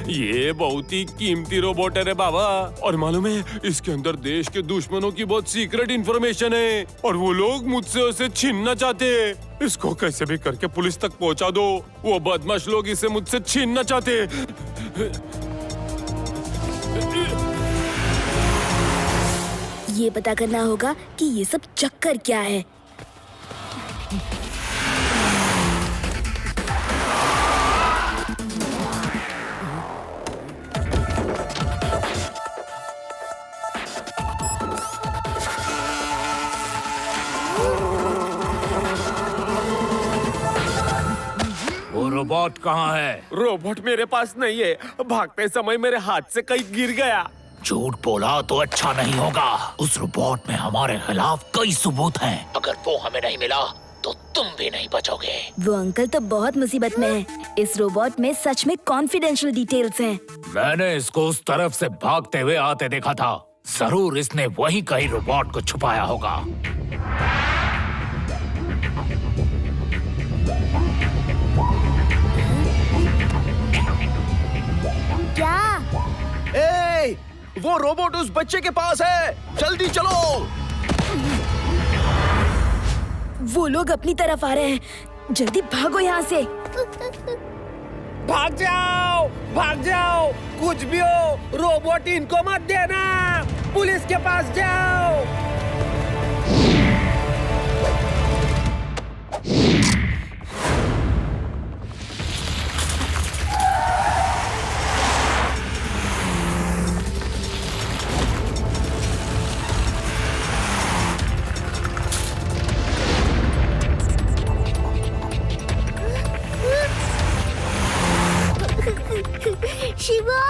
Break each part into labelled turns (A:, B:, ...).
A: ये बहुत ही कीमती रोबोट है रे बाबा। और मालूम है, इसके अंदर देश के दुश्मनों की बहुत सीक्रेट इंफॉर्मेशन है और वो लोग मुझसे उसे छीनना चाहते हैं। इसको कैसे भी करके पुलिस तक पहुंचा दो। वो बदमाश लोग इसे मुझसे छीनना चाहते हैं।
B: ये पता करना होगा कि ये सब चक्कर क्या है।
C: वो रोबोट कहाँ है?
A: रोबोट मेरे पास नहीं है। भागते समय मेरे हाथ से कहीं गिर गया।
C: झूठ बोला तो अच्छा नहीं होगा। उस रोबोट में हमारे खिलाफ कई सबूत हैं। अगर वो हमें नहीं मिला तो तुम भी नहीं बचोगे।
B: वो अंकल तो बहुत मुसीबत में है। इस रोबोट में सच में कॉन्फिडेंशियल डिटेल्स हैं।
C: मैंने इसको उस तरफ से भागते हुए आते देखा था। जरूर इसने वही कहीं रोबोट को छुपाया होगा।
B: क्या?
D: ए, वो रोबोट उस बच्चे के पास है। जल्दी चलो।
B: वो लोग अपनी तरफ आ रहे हैं। जल्दी भागो यहाँ से।
A: भाग जाओ, भाग जाओ। कुछ भी हो, रोबोट इनको मत देना। पुलिस के पास जाओ।
E: शिवा,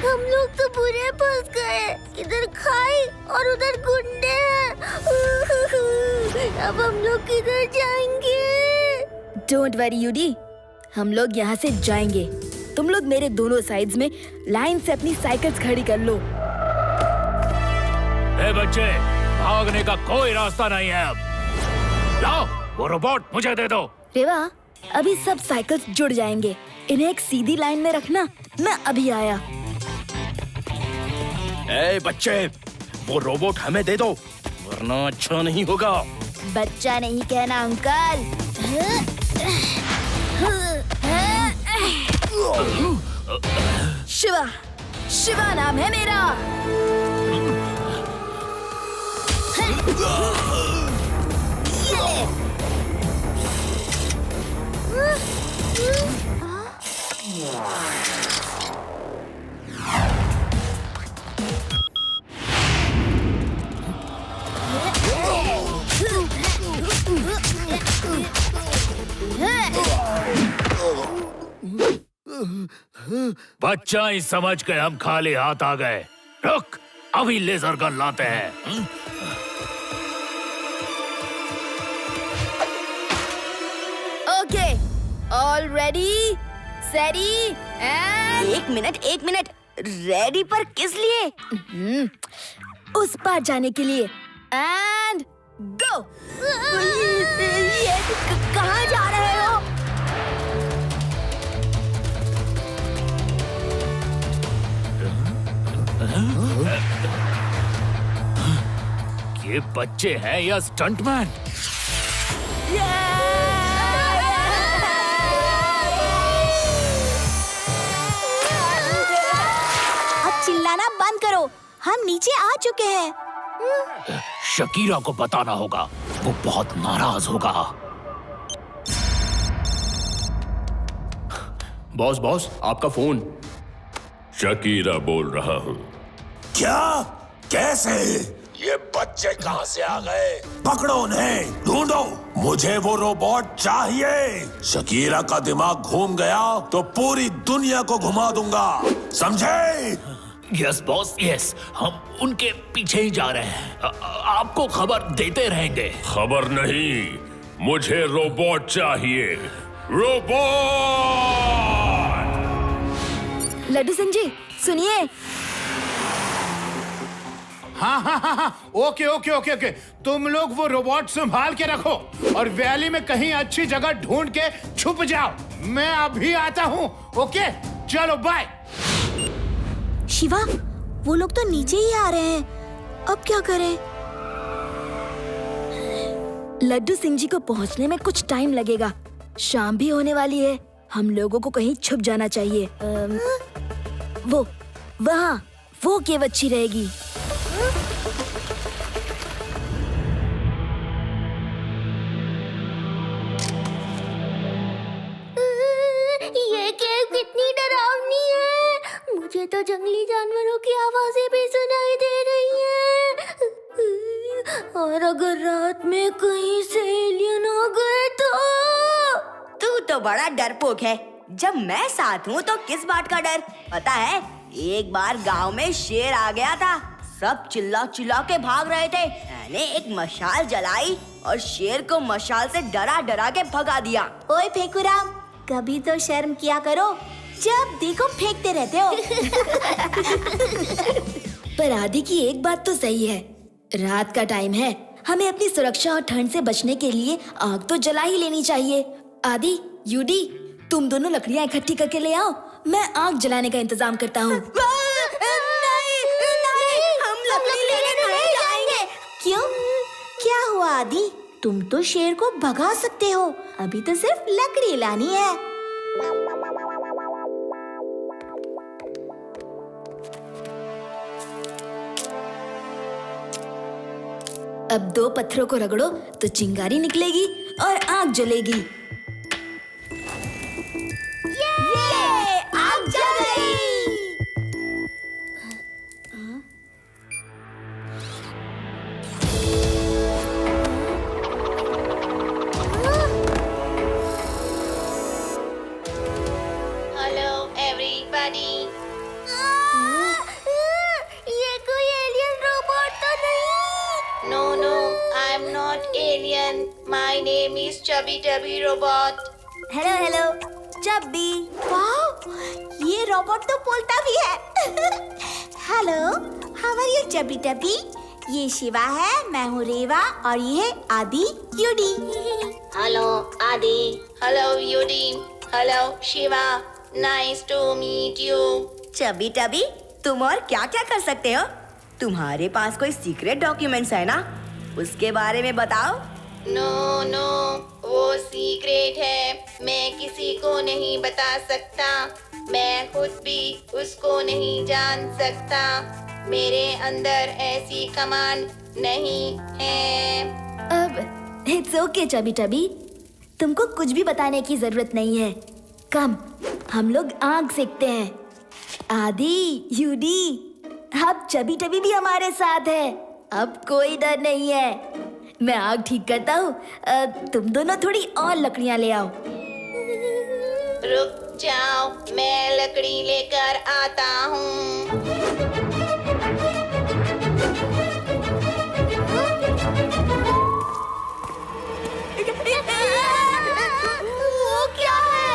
E: हम लोग तो बुरे फंस गए। इधर खाई और उधर गुंडे हैं। अब हम लोग किधर जाएंगे?
B: डोंट वरी यूडी, हम लोग यहाँ से जाएंगे। तुम लोग मेरे दोनों साइड्स में लाइन से अपनी साइकिल्स खड़ी कर लो।
C: ए बच्चे, भागने का कोई रास्ता नहीं है अब। लाओ, वो रोबोट मुझे दे दो।
B: रेवा, अभी सब साइकिल्स जुड़ जाएंगे। इन्हें एक सीधी लाइन में रखना। मैं अभी आया।
D: ए बच्चे, वो रोबोट हमें दे दो, वरना अच्छा नहीं होगा।
B: बच्चा नहीं कहना अंकल। शिवा, शिवा नाम है मेरा।
C: बच्चा ही समझ के हम खाली हाथ आ गए। रुक, अभी लेजर गन लाते हैं।
B: Okay, all ready, steady and. एक मिनट, रेडी पर किस लिए? उस पार जाने के लिए। And go. कहाँ जा रहे हो?
C: ये बच्चे हैं या स्टंटमैन?
E: अब चिल्लाना बंद करो, हम नीचे आ चुके हैं।
C: शकीरा को बताना होगा, वो बहुत नाराज होगा।
D: बॉस बॉस, आपका फोन।
A: शकीरा बोल रहा हूँ।
F: क्या? कैसे? ये बच्चे कहाँ से आ गए? पकड़ो उन्हें, ढूंढो। मुझे वो रोबोट चाहिए। शकीरा का दिमाग घूम गया तो पूरी दुनिया को घुमा दूंगा, समझे?
C: Yes boss, yes. हम उनके पीछे ही जा रहे हैं। आपको खबर देते रहेंगे।
A: खबर नहीं, मुझे रोबोट चाहिए। रोबोट!
B: लड्डू सिंह जी, सुनिए।
G: हाँ, ओके। तुम लोग वो रोबोट संभाल के रखो और वैली में कहीं अच्छी जगह ढूंढ के छुप जाओ। मैं अभी आता हूँ। ओके, चलो बाय।
E: शिवा, वो लोग तो नीचे ही आ रहे हैं। अब क्या करें?
B: लड्डू सिंह जी को पहुंचने में कुछ टाइम लगेगा। शाम भी होने वाली है। हम लोगों को कहीं छुप जाना चाहिए। वो केव अच्छी रहेगी।
E: ये केव कितनी डरावनी है। मुझे तो जंगली जानवरों की आवाजें भी सुनाई दे रही हैं। और अगर रात में कहीं से एलियन आ गए तो?
H: तू तो बड़ा डरपोक है। जब मैं साथ हूँ तो किस बात का डर? पता है, एक बार गांव में शेर आ गया था। सब चिल्ला चिल्ला के भाग रहे थे। मैंने एक मशाल जलाई और शेर को मशाल से डरा डरा के भगा दिया।
E: ओए फेकुराम, कभी तो शर्म किया करो। जब देखो फेंकते रहते हो।
B: पर आदि की एक बात तो सही है, रात का टाइम है। हमें अपनी सुरक्षा और ठंड से बचने के लिए आग तो जला ही लेनी चाहिए। आदि, यूडी, तुम दोनों लकड़ियाँ इकट्ठी करके ले आओ। मैं आग जलाने का इंतजाम करता हूँ।
H: हम लकड़ी लेने नहीं जाएंगे।
E: क्यों? क्या हुआ आदि? तुम तो शेर को भगा सकते हो। अभी तो सिर्फ लकड़ी लानी है।
B: अब 2 पत्थरों को रगड़ो तो चिंगारी निकलेगी और आग जलेगी।
E: ये आग जल गई।
I: Hello, everybody.
E: ये कोई एलियन रोबोट तो नहीं?
I: No, I'm not alien. My name is Chubby Tubby Robot.
H: Hello hello, Chubby.
E: वाह, ये रोबोट तो बोलता भी है। Hello, how are you Chubby Tubby? ये शिवा है, मैं हूँ रेवा और ये है आदि UD.
I: Hello, Adi. Hello, Yudi. Hello, Shiva. Nice to meet you.
H: Chubby tabby, तुम और क्या क्या कर सकते हो? तुम्हारे पास कोई सीक्रेट डॉक्यूमेंट्स है ना? उसके बारे में बताओ।
I: No, वो सीक्रेट है। मैं किसी को नहीं बता सकता। मैं खुद भी उसको नहीं जान सकता। मेरे अंदर ऐसी कमांड नहीं है।
B: अब इट्स ओके चबी टबी, तुमको कुछ भी बताने की जरूरत नहीं है। कम, हम लोग आग सेकते हैं। आदि, यूडी, अब चबी टबी भी हमारे साथ है। अब कोई डर नहीं है। मैं आग ठीक करता हूँ। तुम दोनों थोड़ी और लकड़ियाँ ले आओ।
I: रुक जाओ, मैं लकड़ी लेकर आता हूँ।
E: वो क्या है?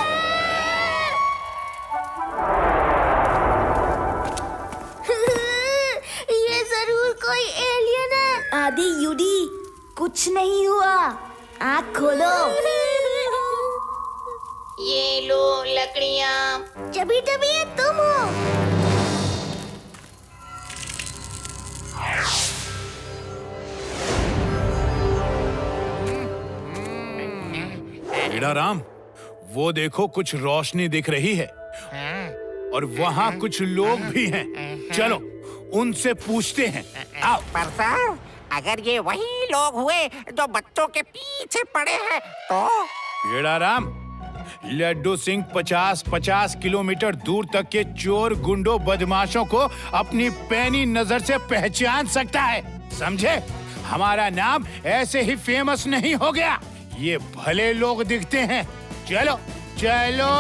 E: ये जरूर कोई एलियन है।
B: आदि, यूडी, कुछ नहीं हुआ। आँख खोलो।
I: ये लो लकड़ियाँ।
E: चबी टबी, ये तुम हो?
G: बेड़ा राम, वो देखो कुछ रोशनी दिख रही है और वहाँ कुछ लोग भी हैं। चलो उनसे पूछते हैं। आओ।
J: पर सर, अगर ये वही लोग हुए जो बच्चों के पीछे पड़े हैं तो?
G: बेड़ा राम, लड्डू सिंह 50-50 किलोमीटर दूर तक के चोर गुंडों बदमाशों को अपनी पैनी नजर से पहचान सकता है, समझे? हमारा नाम ऐसे ही फेमस नहीं हो गया। ये भले लोग दिखते हैं। चलो चलो।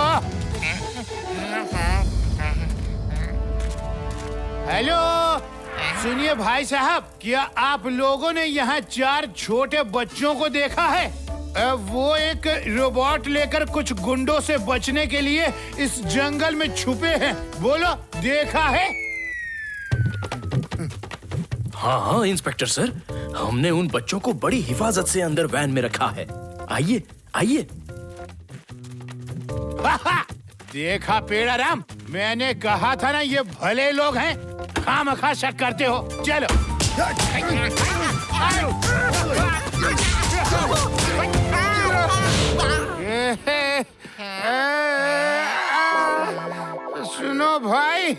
G: हेलो, सुनिए भाई साहब, क्या आप लोगों ने यहाँ 4 छोटे बच्चों को देखा है? वो एक रोबोट लेकर कुछ गुंडों से बचने के लिए इस जंगल में छुपे हैं। बोलो, देखा है?
K: हाँ इंस्पेक्टर सर, हमने उन बच्चों को बड़ी हिफाजत से अंदर वैन में रखा है। आइए आइए।
G: देखा पेड़ा राम, मैंने कहा था ना ये भले लोग हैं, खामखा शक करते हो। चलो। सुनो भाई,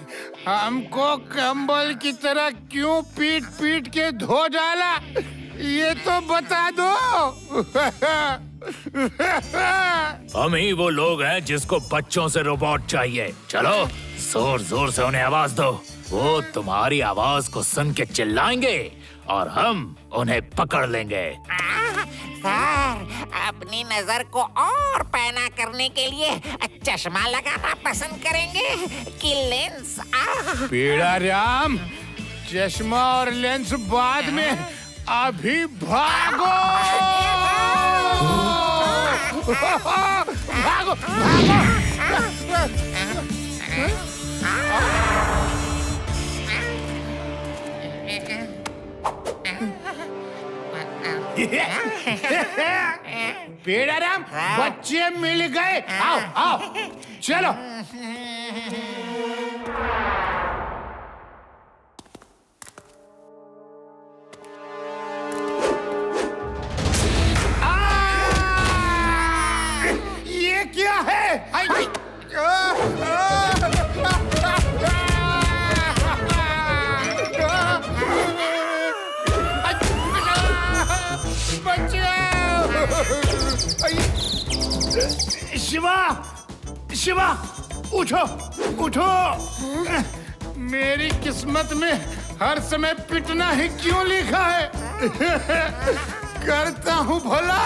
G: हमको कंबल की तरह क्यों पीट पीट के धो डाला, ये तो बता दो।
C: हम ही वो लोग हैं जिसको बच्चों से रोबोट चाहिए। चलो जोर जोर से उन्हें आवाज दो, वो तुम्हारी आवाज को सुन के चिल्लाएंगे और हम उन्हें पकड़ लेंगे।
J: सर, अपनी नजर को और पैना करने के लिए चश्मा लगाना पसंद करेंगे कि लेंस?
G: पीड़ा राम, चश्मा और लेंस बाद में, अभी भागो। भागो, भागो। पेड़ा राम, बच्चे मिल गए। आओ आओ, चलो। ये क्या है? शिवा, शिवा, उठो, उठो। मेरी किस्मत में हर समय पिटना ही क्यों लिखा है? करता हूँ भला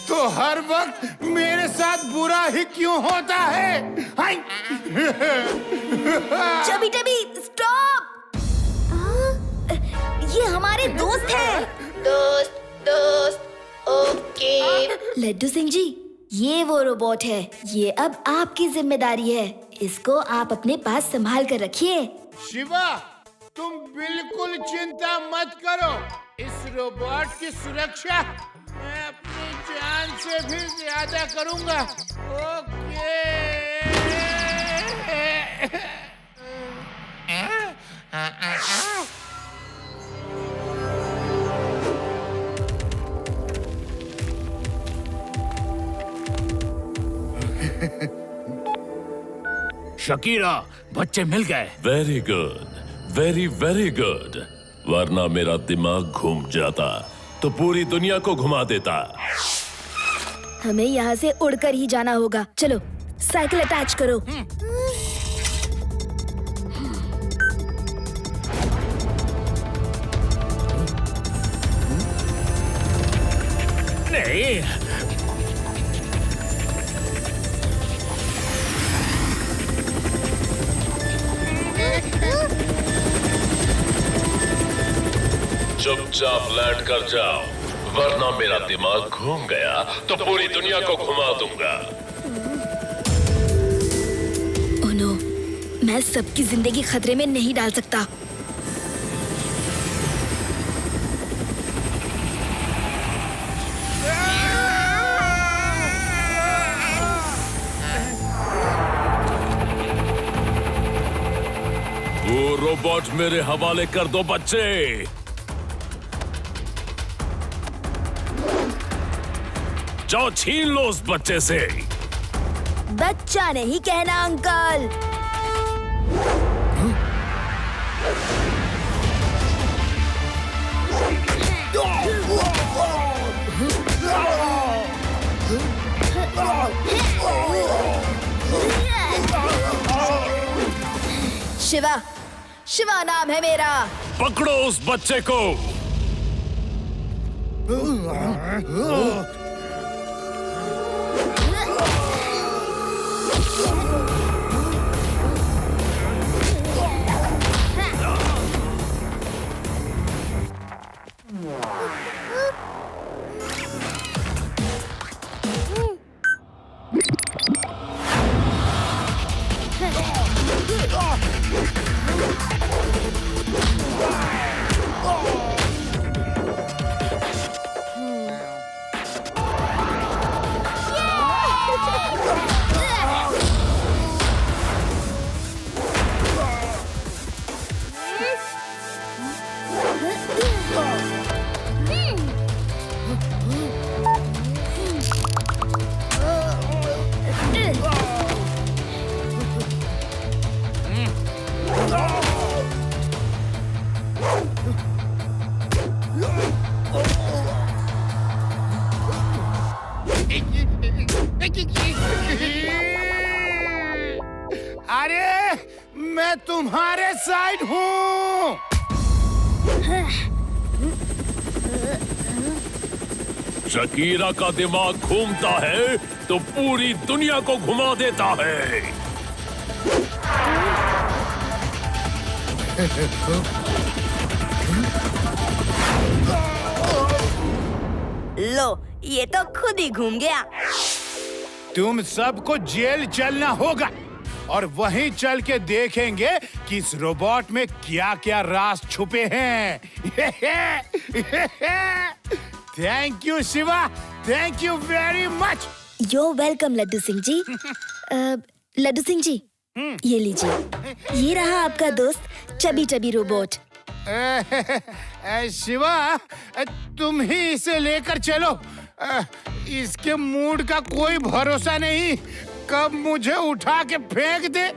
G: तो हर वक्त मेरे साथ बुरा ही क्यों होता है?
B: Chubby tabby, stop! ये हमारे दोस्त हैं।
I: दोस्त दोस्त, ओके।
B: लड्डू सिंह जी, ये वो रोबोट है, ये अब आपकी जिम्मेदारी है। इसको आप अपने पास संभाल कर रखिए।
G: शिवा, तुम बिल्कुल चिंता मत करो। इस रोबोट की सुरक्षा मैं अपनी जान से भी ज्यादा करूंगा। ओके।
C: शकीरा, बच्चे मिल गए।
F: Very good, very very good. वरना मेरा दिमाग घूम जाता तो पूरी दुनिया को घुमा देता।
B: हमें यहाँ से उड़कर ही जाना होगा। चलो, साइकिल अटैच करो।
C: नहीं,
F: चुपचाप लैंड कर जाओ, वरना मेरा दिमाग घूम गया तो पूरी दुनिया को घुमा दूंगा।
B: ओह नो, मैं सबकी जिंदगी खतरे में नहीं डाल सकता।
F: वो रोबोट मेरे हवाले कर दो बच्चे। जाओ छीन लो उस बच्चे से।
B: बच्चा नहीं कहना अंकल। शिवा, शिवा नाम है मेरा।
F: पकड़ो उस बच्चे को।
G: अरे मैं तुम्हारे साइड हूँ।
C: शकीरा का दिमाग घूमता है तो पूरी दुनिया को घुमा देता है।
H: लो, ये तो खुद ही घूम गया।
G: तुम सबको जेल चलना होगा और वहीं चल के देखेंगे कि इस रोबोट में क्या-क्या राज छुपे हैं। Thank you Shiva, thank you very much.
B: You're welcome Laddu Singh ji. Laddu Singh ji, ये लीजिए, ये रहा आपका दोस्त चबी चबी रोबोट।
G: शिवा, तुम ही इसे लेकर चलो। इसके मूड का कोई भरोसा नहीं, कब मुझे उठा के फेंक दे।